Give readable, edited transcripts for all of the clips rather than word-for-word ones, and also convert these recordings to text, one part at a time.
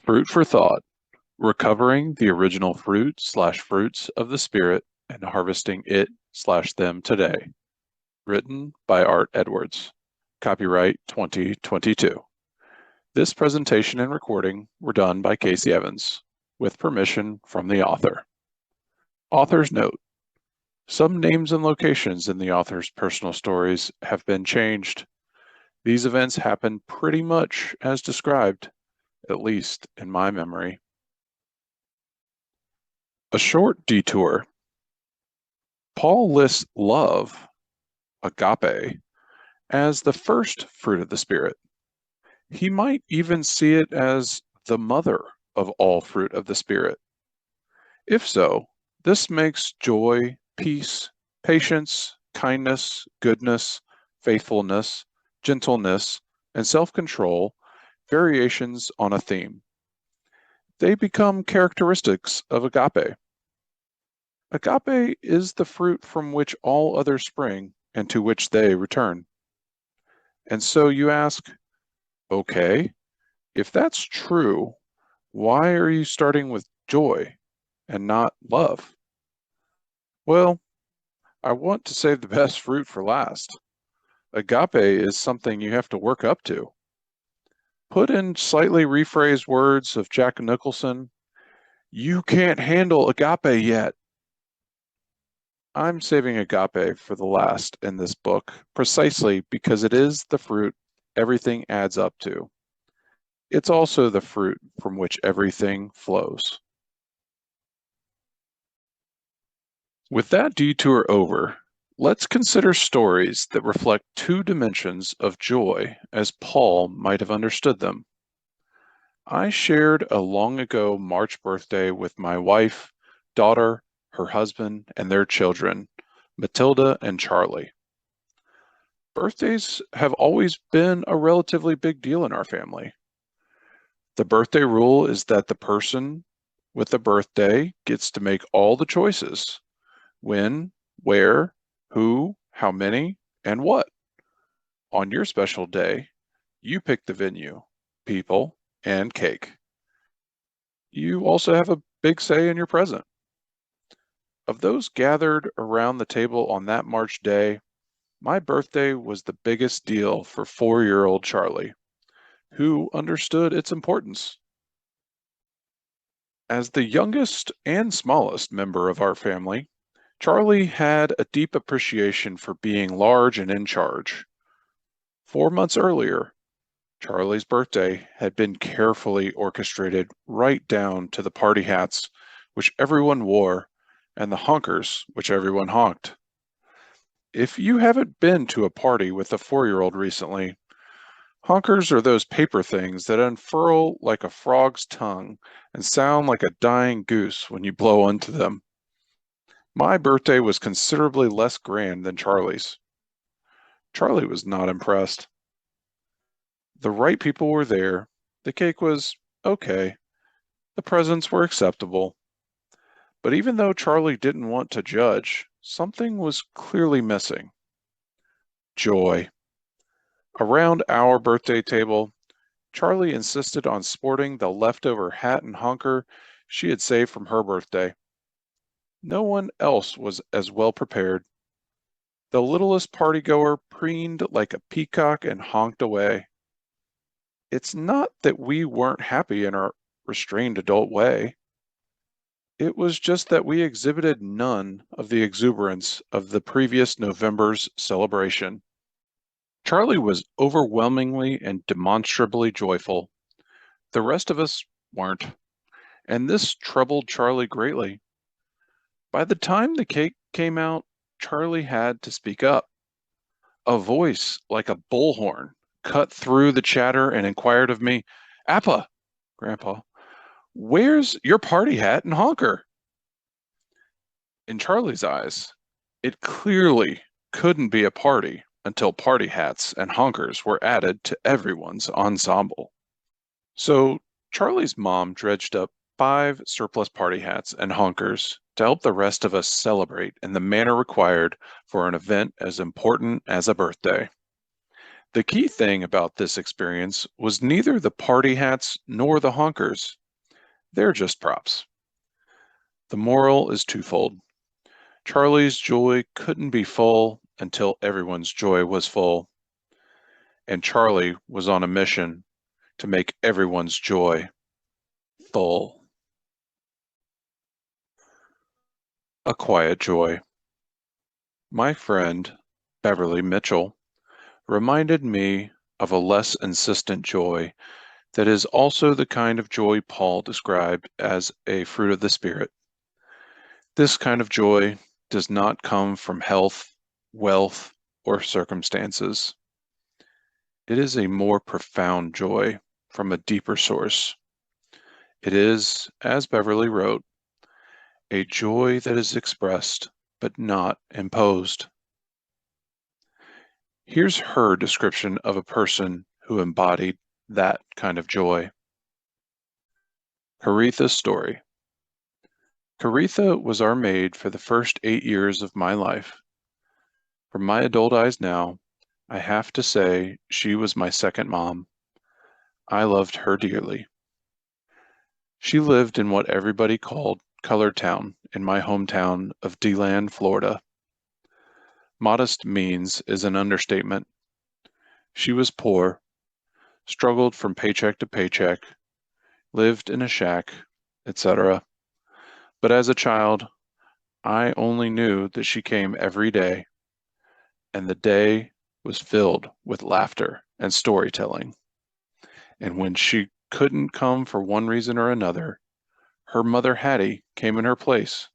Fruit for Thought: Recovering the Original Fruits of the Spirit and Harvesting It/Them Today. Written by Art Edwards. Copyright 2022. This presentation and recording were done by Casey Evans, with permission from the author. Author's note: some names and locations in the author's personal stories have been changed. These events happen pretty much as described, at least in my memory. A short detour. Paul lists love, agape, as the first fruit of the Spirit. He might even see it as the mother of all fruit of the Spirit. If so, this makes joy, peace, patience, kindness, goodness, faithfulness, gentleness, and self-control variations on a theme. They become characteristics of agape. Agape is the fruit from which all others spring and to which they return. And so you ask, okay, if that's true, why are you starting with joy and not love? Well, I want to save the best fruit for last. Agape is something you have to work up to. Put in slightly rephrased words of Jack Nicholson, you can't handle agape yet. I'm saving agape for the last in this book, precisely because it is the fruit everything adds up to. It's also the fruit from which everything flows. With that detour over, let's consider stories that reflect two dimensions of joy as Paul might have understood them. I shared a long ago March birthday with my wife, daughter, her husband, and their children, Matilda and Charlie. Birthdays have always been a relatively big deal in our family. The birthday rule is that the person with the birthday gets to make all the choices: when, where, who, how many, and what. On your special day, you pick the venue, people, and cake. You also have a big say in your present. Of those gathered around the table on that March day, my birthday was the biggest deal for 4-year-old Charlie, who understood its importance. As the youngest and smallest member of our family, Charlie had a deep appreciation for being large and in charge. 4 months earlier, Charlie's birthday had been carefully orchestrated right down to the party hats, which everyone wore, and the honkers, which everyone honked. If you haven't been to a party with a 4-year-old recently, honkers are those paper things that unfurl like a frog's tongue and sound like a dying goose when you blow into them. My birthday was considerably less grand than Charlie's. Charlie was not impressed. The right people were there, the cake was okay, the presents were acceptable. But even though Charlie didn't want to judge, something was clearly missing. Joy. Around our birthday table, Charlie insisted on sporting the leftover hat and honker she had saved from her birthday. No one else was as well prepared. The littlest partygoer preened like a peacock and honked away. It's not that we weren't happy in our restrained adult way. It was just that we exhibited none of the exuberance of the previous November's celebration. Charlie was overwhelmingly and demonstrably joyful. The rest of us weren't, and this troubled Charlie greatly. By the time the cake came out, Charlie had to speak up. A voice like a bullhorn cut through the chatter and inquired of me, Appa, Grandpa, where's your party hat and honker? In Charlie's eyes, it clearly couldn't be a party until party hats and honkers were added to everyone's ensemble. So Charlie's mom dredged up 5 surplus party hats and honkers to help the rest of us celebrate in the manner required for an event as important as a birthday. The key thing about this experience was neither the party hats nor the honkers. They're just props. The moral is twofold. Charlie's joy couldn't be full until everyone's joy was full, and Charlie was on a mission to make everyone's joy full. A quiet joy. My friend, Beverly Mitchell, reminded me of a less insistent joy that is also the kind of joy Paul described as a fruit of the Spirit. This kind of joy does not come from health, wealth, or circumstances. It is a more profound joy from a deeper source. It is, as Beverly wrote, a joy that is expressed but not imposed. Here's her description of a person who embodied that kind of joy. Caritha's story. Caritha was our maid for the first 8 years of my life. From my adult eyes now, I have to say she was my second mom. I loved her dearly. She lived in what everybody called Colored Town in my hometown of DeLand, Florida. Modest means is an understatement. She was poor, struggled from paycheck to paycheck, lived in a shack, etc. But as a child, I only knew that she came every day, and the day was filled with laughter and storytelling. And when she couldn't come for one reason or another, her mother Hattie came in her place.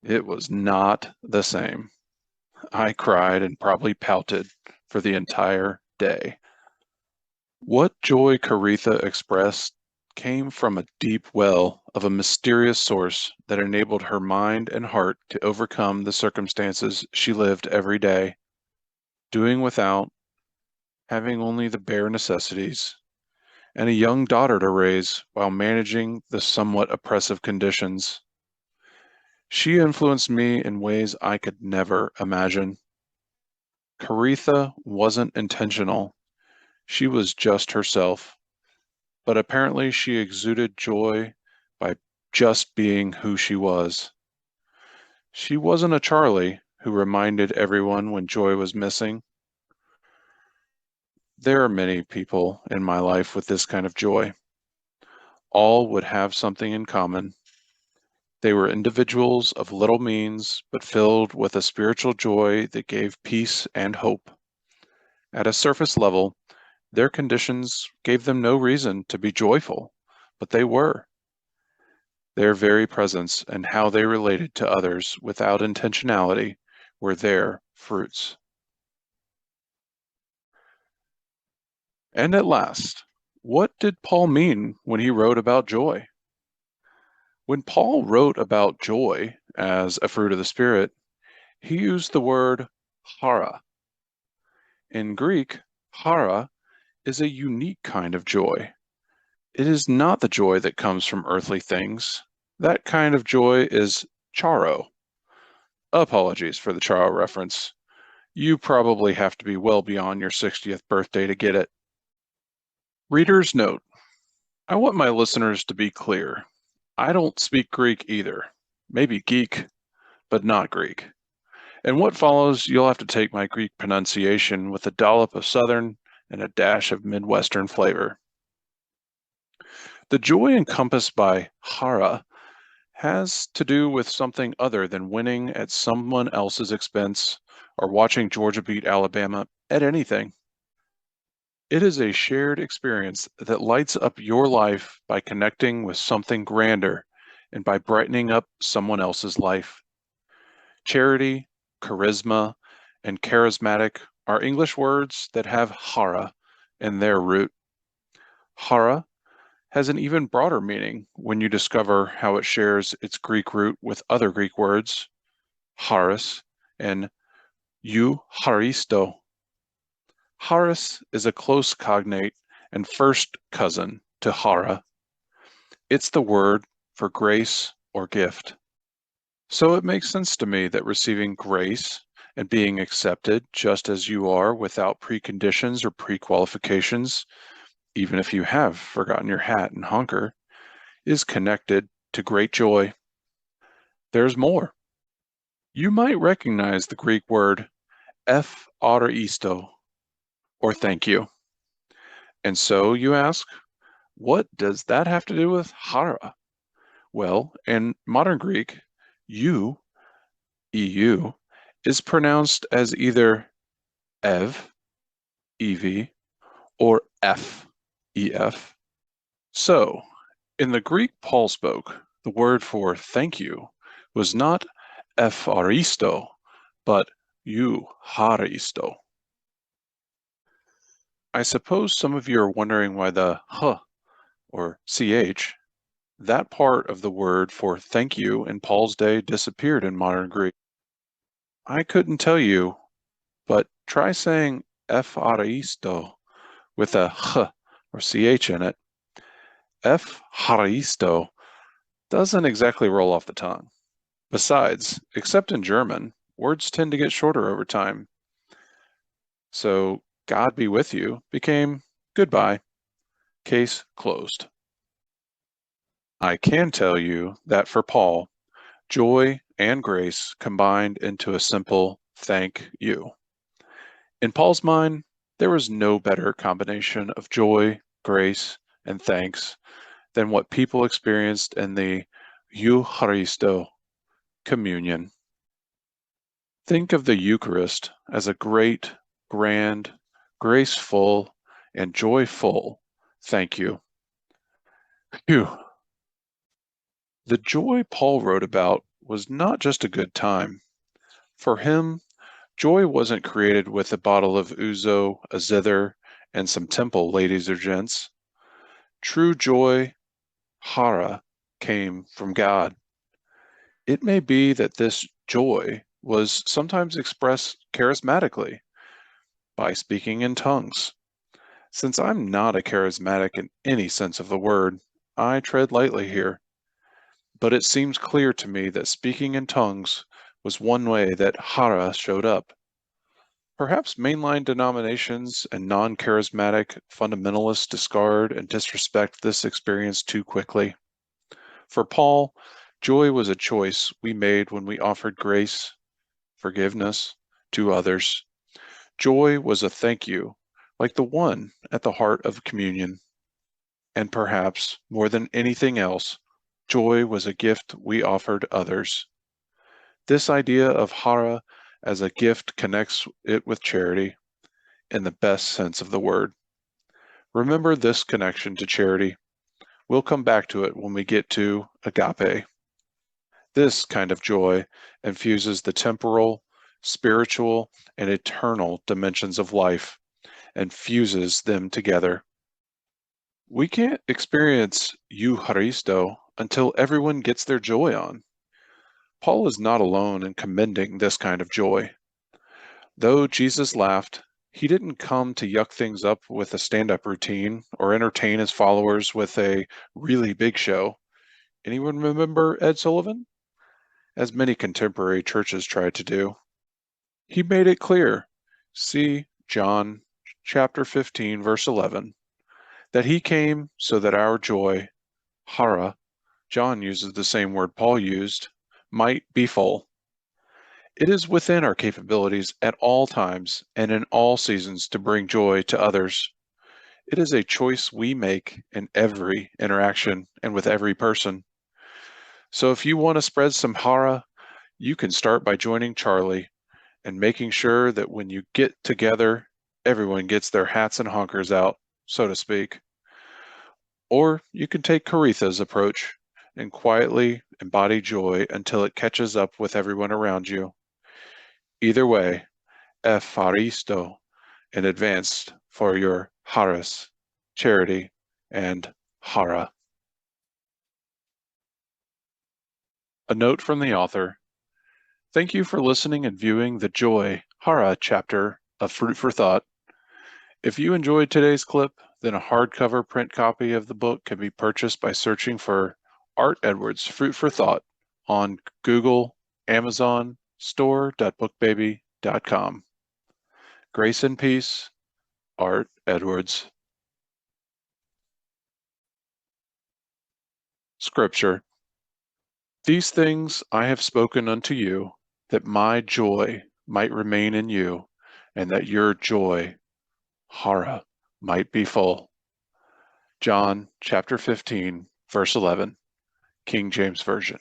It was not the same. I cried and probably pouted for the entire day. What joy Caritha expressed came from a deep well of a mysterious source that enabled her mind and heart to overcome the circumstances she lived every day, doing without, having only the bare necessities, and a young daughter to raise while managing the somewhat oppressive conditions. She influenced me in ways I could never imagine. Caritha wasn't intentional. She was just herself, but apparently she exuded joy by just being who she was. She wasn't a Charlie who reminded everyone when joy was missing. There are many people in my life with this kind of joy. All would have something in common. They were individuals of little means, but filled with a spiritual joy that gave peace and hope. At a surface level, their conditions gave them no reason to be joyful, but they were. Their very presence and how they related to others without intentionality were their fruits. And at last, what did Paul mean when he wrote about joy? When Paul wrote about joy as a fruit of the Spirit, he used the word hara. In Greek, hara is a unique kind of joy. It is not the joy that comes from earthly things. That kind of joy is charo. Apologies for the charo reference. You probably have to be well beyond your 60th birthday to get it. Reader's note. I want my listeners to be clear. I don't speak Greek either. Maybe geek, but not Greek. And what follows, you'll have to take my Greek pronunciation with a dollop of Southern and a dash of Midwestern flavor. The joy encompassed by hara has to do with something other than winning at someone else's expense or watching Georgia beat Alabama at anything. It is a shared experience that lights up your life by connecting with something grander and by brightening up someone else's life. Charity, charisma, and charismatic are English words that have hara in their root. Hara has an even broader meaning when you discover how it shares its Greek root with other Greek words, charis and eucharisto. Charis is a close cognate and first cousin to hara. It's the word for grace or gift. So it makes sense to me that receiving grace and being accepted just as you are without preconditions or pre-qualifications, even if you have forgotten your hat and honker, is connected to great joy. There's more. You might recognize the Greek word eucharisto, or thank you. And so you ask, what does that have to do with hara? Well, in modern Greek, eu, eu, is pronounced as either ev, ev, or ef. So, in the Greek Paul spoke, the word for thank you was not eucharisto, but eucharisto. I suppose some of you are wondering why the h or ch, that part of the word for thank you in Paul's day disappeared in modern Greek. I couldn't tell you, but try saying eucharisto with a h or ch in it. Eucharisto doesn't exactly roll off the tongue. Besides, except in German, words tend to get shorter over time. So, God be with you became goodbye. Case closed. I can tell you that for Paul, joy and grace combined into a simple thank you. In Paul's mind, there was no better combination of joy, grace, and thanks than what people experienced in the Eucharisto, communion. Think of the Eucharist as a great, grand, graceful, and joyful thank you. Phew. The joy Paul wrote about was not just a good time. For him, joy wasn't created with a bottle of ouzo, a zither, and some temple, ladies or gents. True joy, hara, came from God. It may be that this joy was sometimes expressed charismatically by speaking in tongues. Since I'm not a charismatic in any sense of the word, I tread lightly here. But it seems clear to me that speaking in tongues was one way that hara showed up. Perhaps mainline denominations and non-charismatic fundamentalists discard and disrespect this experience too quickly. For Paul, joy was a choice we made when we offered grace, forgiveness to others. Joy was a thank you, like the one at the heart of communion. And perhaps, more than anything else, joy was a gift we offered others. This idea of hara as a gift connects it with charity in the best sense of the word. Remember this connection to charity. We'll come back to it when we get to agape. This kind of joy infuses the temporal, spiritual, and eternal dimensions of life and fuses them together. We can't experience Eucharisto until everyone gets their joy on. Paul is not alone in commending this kind of joy. Though Jesus laughed, he didn't come to yuck things up with a stand-up routine or entertain his followers with a really big show. Anyone remember Ed Sullivan? As many contemporary churches tried to do. He made it clear, see John chapter 15, verse 11, that he came so that our joy, hara, John uses the same word Paul used, might be full. It is within our capabilities at all times and in all seasons to bring joy to others. It is a choice we make in every interaction and with every person. So if you want to spread some hara, you can start by joining Charlie and making sure that when you get together, everyone gets their hats and honkers out, so to speak. Or you can take Caritha's approach and quietly embody joy until it catches up with everyone around you. Either way, eucharisto in advance for your haris, charity, and hara. A note from the author. Thank you for listening and viewing the Joy Hara chapter of Fruit for Thought. If you enjoyed today's clip, then a hardcover print copy of the book can be purchased by searching for Art Edwards' Fruit for Thought on Google, Amazon, store.bookbaby, Grace and peace, Art Edwards. Scripture. These things I have spoken unto you, that my joy might remain in you, and that your joy, Hara, might be full. John chapter 15, verse 11, King James Version.